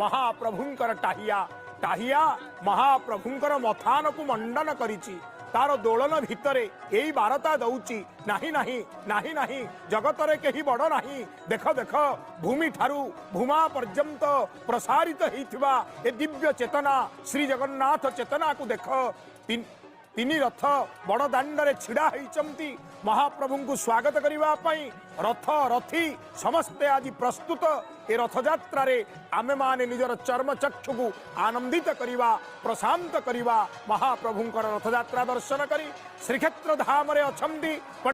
महाप्रभुंकर टाहिया टाहिया महाप्रभुंकर मथान को मंडन करिछि तार दोलन भितरे यही बारता दउची नाही नाही नाही नाही जगत रे केही बड़ नाही देख देख भूमि ठारू भूमा पर्यंत प्रसारित हेइथिबा ए दिव्य चेतना श्री जगन्नाथ चेतना को देख तीन रथ बड़ दांडरे छिड़ा होइचंती महाप्रभु को स्वागत करिवा पई रथ रथी समस्ते आज प्रस्तुत ए रथ यात्रा रे आमे माने निजर चर्म चक्षु को आनंदित करिवा प्रशांत करिवा महाप्रभुंकर रथ यात्रा दर्शन करी श्रीक्षेत्र धाम रे अछंती।